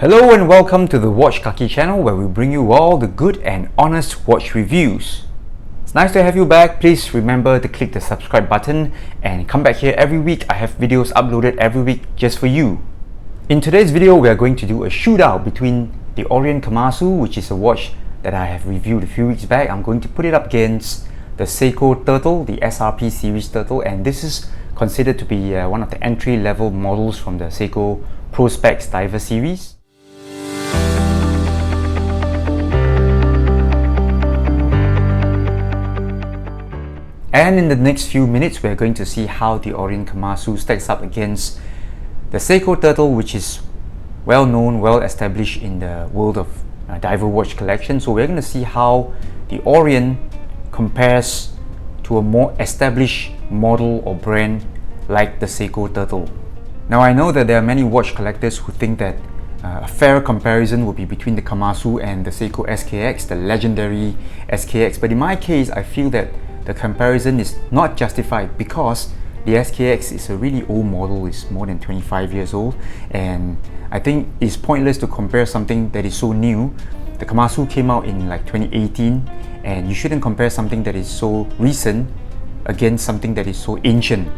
Hello and welcome to the Watch Kaki channel, where we bring you all the good and honest watch reviews. It's nice to have you back. Please remember to click the subscribe button and come back here every week. I have videos uploaded every week just for you. In today's video, we are going to do a shootout between the Orient Kamasu, which is a watch that I have reviewed a few weeks back. I'm going to put it up against the Seiko Turtle, the SRP series Turtle, and this is considered to be one of the entry-level models from the Seiko Pro Specs Diver series. And in the next few minutes, we're going to see how the Orient Kamasu stacks up against the Seiko Turtle, which is well known, well established in the world of diver watch collection. So we're going to see how the Orient compares to a more established model or brand like the Seiko Turtle. Now, I know that there are many watch collectors who think that a fair comparison would be between the Kamasu and the Seiko SKX, the legendary SKX. But in my case, I feel that the comparison is not justified because the SKX is a really old model. It's more than 25 years old, and I think it's pointless to compare something that is so new. The Kamasu came out in like 2018, and you shouldn't compare something that is so recent against something that is so ancient.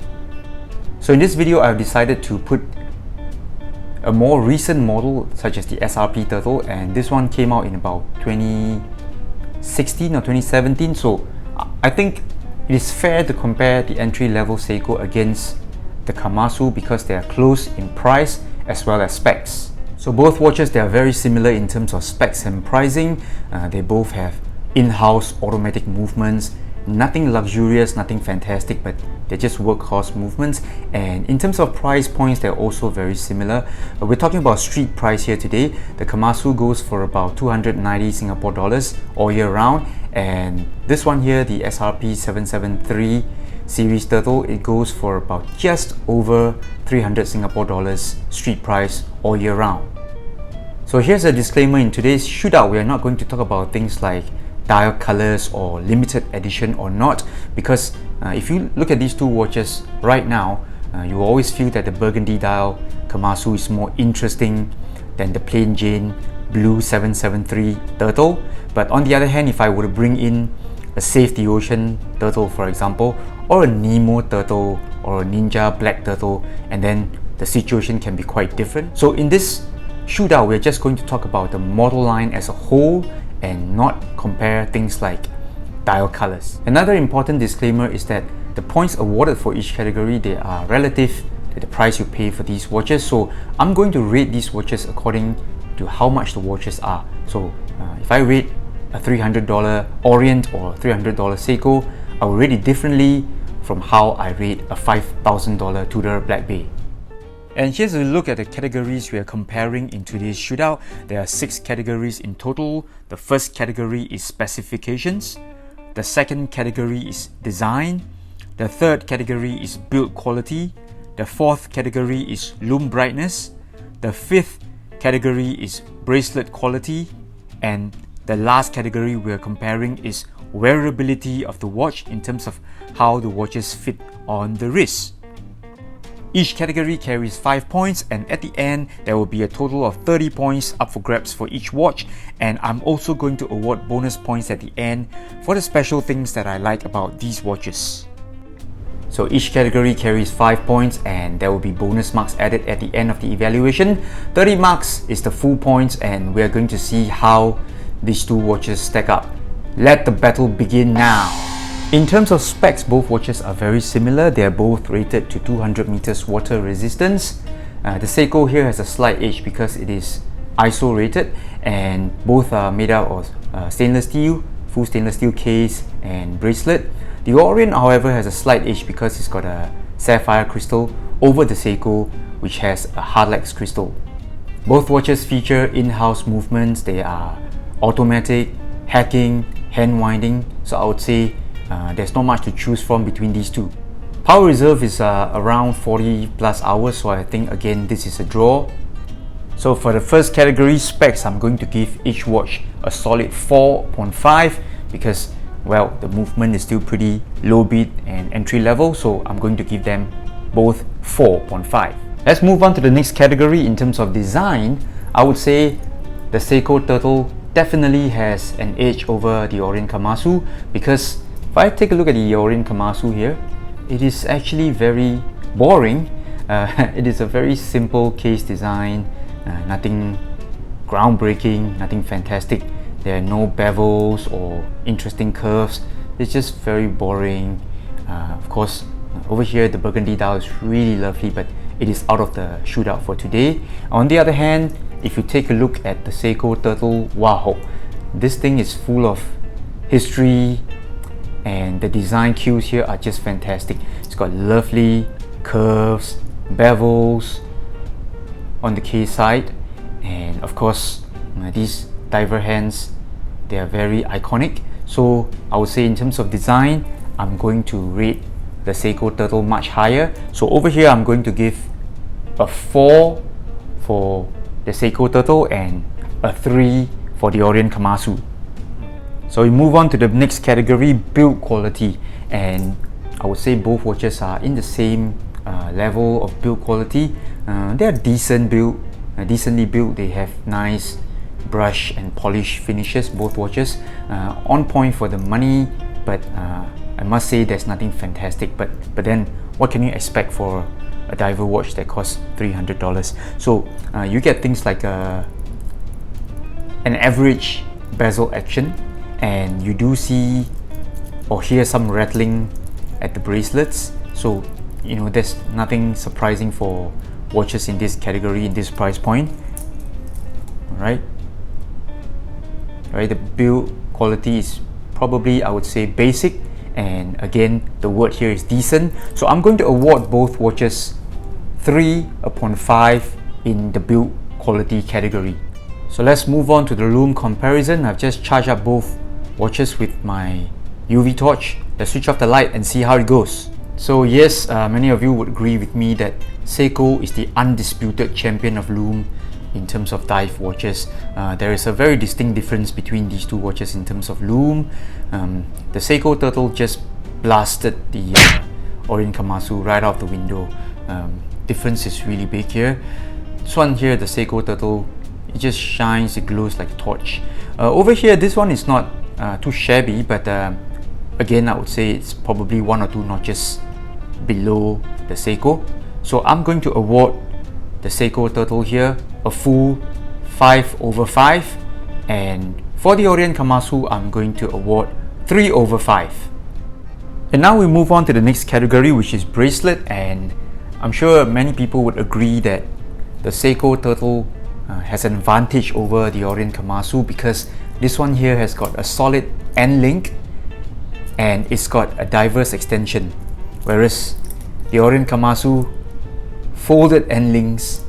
So in this video, I've decided to put a more recent model such as the SRP Turtle, and this one came out in about 2016 or 2017. So I think it is fair to compare the entry-level Seiko against the Kamasu because they are close in price as well as specs. So both watches, they are very similar in terms of specs and pricing. They both have in-house automatic movements, nothing luxurious, nothing fantastic, but they're just workhorse movements. And in terms of price points, they're also very similar. We're talking about street price here today. The Kamasu goes for about 290 Singapore dollars all year round, and this one here, the SRP 773 series Turtle, it goes for about just over 300 Singapore dollars street price all year round. So here's a disclaimer: in today's shootout, we are not going to talk about things like dial colors or limited edition or not, because if you look at these two watches right now, you always feel that the burgundy dial Kamasu is more interesting than the plain Jane blue 773 Turtle. But on the other hand, if I were to bring in a Save the Ocean Turtle, for example, or a Nemo Turtle or a Ninja Black Turtle, and then the situation can be quite different. So in this shootout, we're just going to talk about the model line as a whole and not compare things like dial colors. Another important disclaimer is that the points awarded for each category, they are relative to the price you pay for these watches. So I'm going to rate these watches according to how much the watches are. So if I rate a $300 Orient or $300 Seiko, I will rate it differently from how I rate a $5,000 Tudor Black Bay. And here's a look at the categories we are comparing in today's shootout. There are 6 categories in total. The first category is specifications. The second category is design. The third category is build quality. The fourth category is lume brightness. The fifth category is bracelet quality. And the last category we are comparing is wearability of the watch in terms of how the watches fit on the wrist. Each category carries 5 points, and at the end there will be a total of 30 points up for grabs for each watch. And I'm also going to award bonus points at the end for the special things that I like about these watches. So each category carries 5 points, and there will be bonus marks added at the end of the evaluation. 30 marks is the full points, and we're going to see how these two watches stack up. Let the battle begin now. In terms of specs, both watches are very similar. They are both rated to 200 meters water resistance. The Seiko here has a slight edge because it is ISO rated, and both are made out of stainless steel, full stainless steel case and bracelet. The Orient, however, has a slight edge because it's got a sapphire crystal over the Seiko, which has a Hardlex crystal. Both watches feature in-house movements. They are automatic, hacking, hand winding, so I would say there's not much to choose from between these two. Power reserve is around 40 plus hours, so I think again this is a draw. So for the first category, specs, I'm going to give each watch a solid 4.5 because, well, the movement is still pretty low beat and entry level, so I'm going to give them both 4.5. Let's move on to the next category. In terms of design, I would say the Seiko Turtle definitely has an edge over the Orient Kamasu, because if I take a look at the Orient Kamasu here, it is actually very boring. It is a very simple case design, nothing groundbreaking, nothing fantastic. There are no bevels or interesting curves. It's just very boring. Of course, over here the burgundy dial is really lovely, but it is out of the shootout for today. On the other hand, if you take a look at the Seiko Turtle, wow, this thing is full of history, and the design cues here are just fantastic. It's got lovely curves, bevels on the case side, and of course these diver hands, they are very iconic. So I would say in terms of design, I'm going to rate the Seiko Turtle much higher. So over here I'm going to give a 4 for the Seiko Turtle and a 3 for the Orient Kamasu. So we move on to the next category, build quality, and I would say both watches are in the same level of build quality. They are decently built. They have nice brush and polish finishes, both watches, on point for the money, but I must say there's nothing fantastic, but then what can you expect for a diver watch that costs $300? So you get things like an average bezel action, and you do see or hear some rattling at the bracelets. So you know, there's nothing surprising for watches in this category, in this price point. Alright, the build quality is probably, I would say, basic, and again the word here is decent. So I'm going to award both watches 3 upon 5 in the build quality category. So let's move on to the lume comparison. I've just charged up both watches with my UV torch. Let's switch off the light and see how it goes. So yes, many of you would agree with me that Seiko is the undisputed champion of lume in terms of dive watches. There is a very distinct difference between these two watches in terms of lume. The Seiko Turtle just blasted the Orient Kamasu right out the window. Difference is really big here. This one here, the Seiko Turtle, it just shines, it glows like a torch. Over here, this one is not too shabby, but again, I would say it's probably 1 or 2 notches below the Seiko. So I'm going to award the Seiko Turtle here a full 5 over 5, and for the Orient Kamasu I'm going to award 3 over 5. And now we move on to the next category, which is bracelet, and I'm sure many people would agree that the Seiko Turtle has an advantage over the Orient Kamasu, because this one here has got a solid end link and it's got a diverse extension, whereas the Orient Kamasu, folded end links,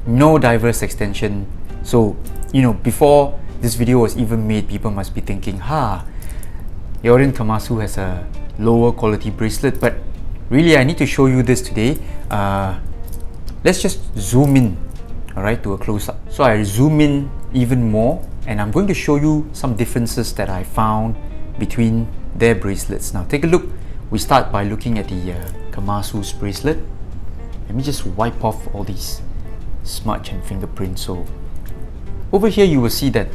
no diverse extension. So you know, before this video was even made, people must be thinking, the Orient Kamasu has a lower quality bracelet, but really I need to show you this today. Let's just zoom in, alright, to a close-up. So I zoom in even more, and I'm going to show you some differences that I found between their bracelets. Now take a look. We start by looking at the Kamasu's bracelet. Let me just wipe off all these smudge and fingerprints. So over here you will see that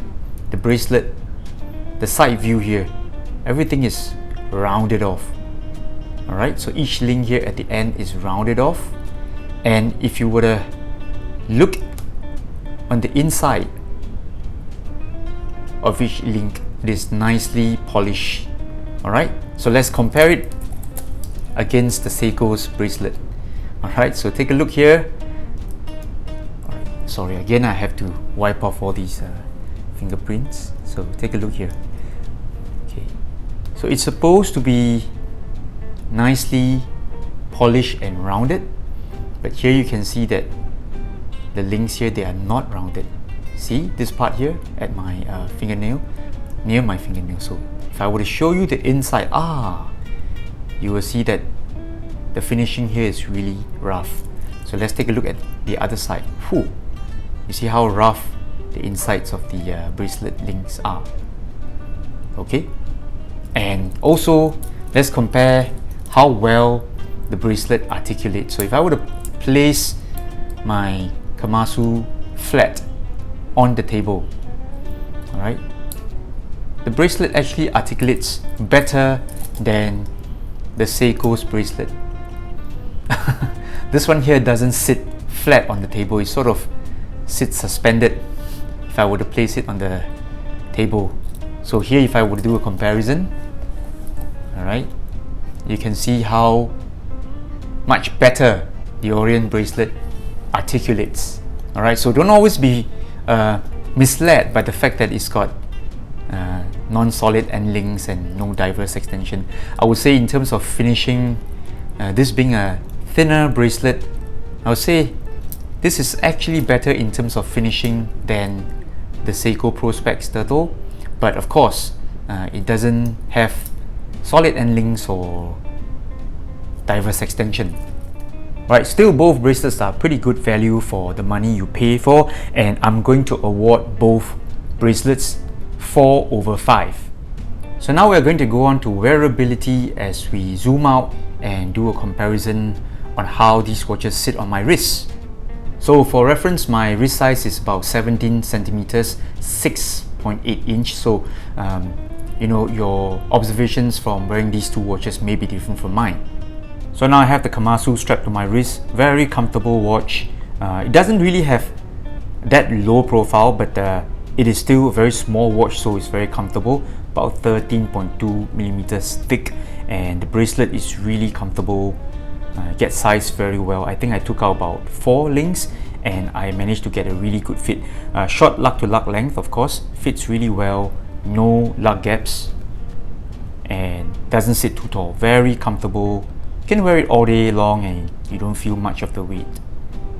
the bracelet, the side view here, everything is rounded off. Alright, so each link here at the end is rounded off, and if you were to look on the inside of each link, it is nicely polished. Alright, so let's compare it against the Seiko's bracelet. Alright, so take a look here. Alright, sorry, again I have to wipe off all these fingerprints. So take a look here. Okay, so it's supposed to be nicely polished and rounded, but here you can see that the links here, they are not rounded. See this part here at my fingernail, near my fingernail. So if I were to show you the inside, you will see that the finishing here is really rough. So let's take a look at the other side. You see how rough the insides of the bracelet links are. Okay, and also let's compare how well the bracelet articulates. So if I were to place my Kamasu flat on the table. Alright, the bracelet actually articulates better than the Seiko's bracelet. This one here doesn't sit flat on the table, it sort of sits suspended if I were to place it on the table. So here, if I were to do a comparison, alright, you can see how much better the Orient bracelet articulates. Alright, so don't always be misled by the fact that it's got non-solid end links and no diverse extension. I would say in terms of finishing, this being a thinner bracelet, I would say this is actually better in terms of finishing than the Seiko Pro Specs Turtle, but of course it doesn't have solid end links or diverse extension. Right, still both bracelets are pretty good value for the money you pay for, and I'm going to award both bracelets 4/5. So now we're going to go on to wearability as we zoom out and do a comparison on how these watches sit on my wrist. So for reference, my wrist size is about 17 centimeters, 6.8 inch. So you know, your observations from wearing these two watches may be different from mine. So now I have the Kamasu strapped to my wrist. Very comfortable watch. It doesn't really have that low profile, but it is still a very small watch, so it's very comfortable. About 13.2 millimeters thick, and the bracelet is really comfortable. Gets sized very well. I think I took out about 4 links and I managed to get a really good fit. Short lug to lug length, of course, fits really well. No lug gaps and doesn't sit too tall. Very comfortable. You can wear it all day long and you don't feel much of the weight.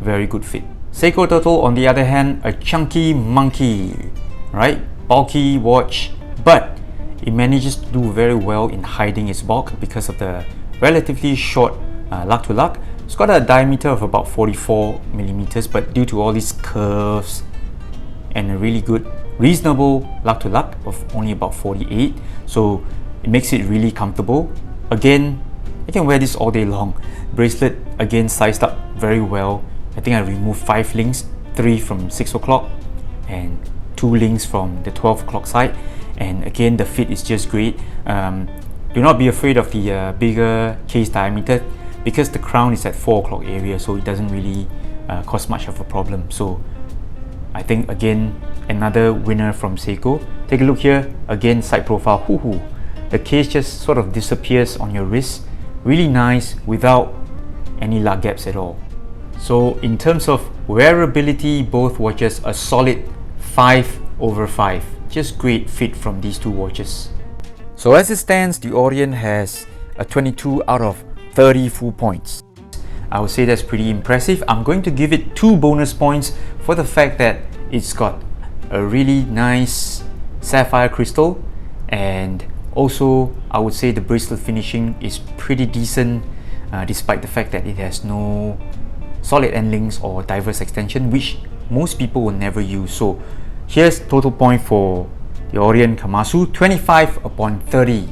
Very good fit. Seiko Turtle, on the other hand, a chunky monkey, right? Bulky watch, but it manages to do very well in hiding its bulk because of the relatively short lug to lug. It's got a diameter of about 44 millimeters, but due to all these curves and a really good reasonable lug to lug of only about 48, so it makes it really comfortable. Again, I can wear this all day long. Bracelet, again, sized up very well. I think I removed 5 links, 3 from 6 o'clock and 2 links from the 12 o'clock side, and again the fit is just great. Do not be afraid of the bigger case diameter because the crown is at 4 o'clock area, so it doesn't really cause much of a problem. So I think again another winner from Seiko. Take a look here, again side profile, the case just sort of disappears on your wrist. Really nice without any lug gaps at all. So in terms of wearability, both watches a solid 5/5. Just great fit from these two watches. So as it stands, the Orient has a 22 out of 30 full points. I would say that's pretty impressive. I'm going to give it 2 bonus points for the fact that it's got a really nice sapphire crystal, and also I would say the bracelet finishing is pretty decent despite the fact that it has no solid end links or diverse extension, which most people will never use. So here's total point for the Orient Kamasu, 25/30.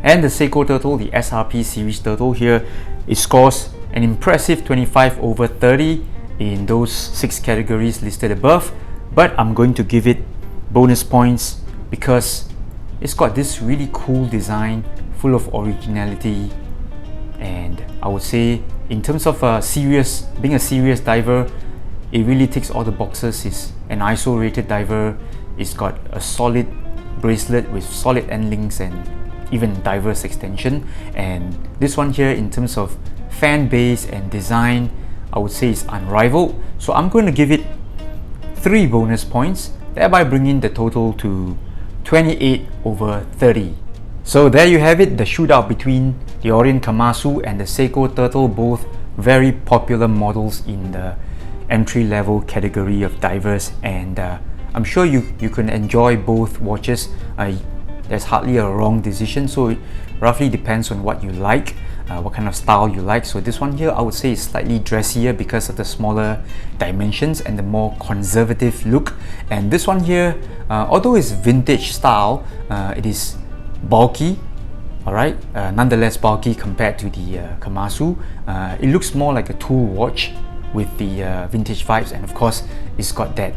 And the Seiko Turtle, the SRP series Turtle here, it scores an impressive 25/30 in those 6 categories listed above. But I'm going to give it bonus points because it's got this really cool design, full of originality, and I would say in terms of being a serious diver, it really ticks all the boxes. It's an ISO rated diver. It's got a solid bracelet with solid end links and even diverse extension, and this one here in terms of fan base and design, I would say it's unrivaled. So I'm going to give it 3 bonus points, thereby bringing the total to 28/30. So there you have it, the shootout between the Orient Kamasu and the Seiko Turtle, both very popular models in the entry-level category of divers, and I'm sure you can enjoy both watches. There's hardly a wrong decision, so it roughly depends on what you like, what kind of style you like. So this one here, I would say is slightly dressier because of the smaller dimensions and the more conservative look. And this one here, although it's vintage style, it is bulky, alright, nonetheless bulky compared to the Kamasu. It looks more like a tool watch with the vintage vibes, and of course it's got that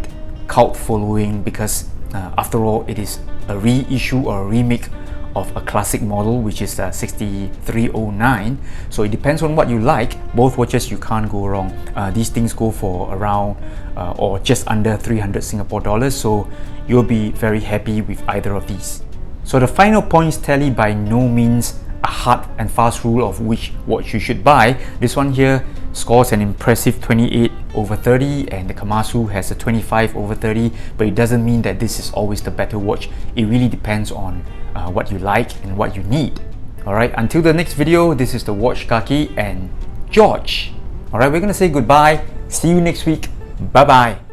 cult following because after all, it is a reissue or a remake of a classic model, which is the 6309. So it depends on what you like. Both watches, you can't go wrong. These things go for around or just under 300 Singapore dollars, so you'll be very happy with either of these. So the final points tally by no means a hard and fast rule of which watch you should buy. This one here scores an impressive 28/30 and the Kamasu has a 25/30, but it doesn't mean that this is always the better watch. It really depends on what you like and what you need. Alright, until the next video, this is the Watch Kaki and George. Alright, we're gonna say goodbye. See you next week. Bye bye.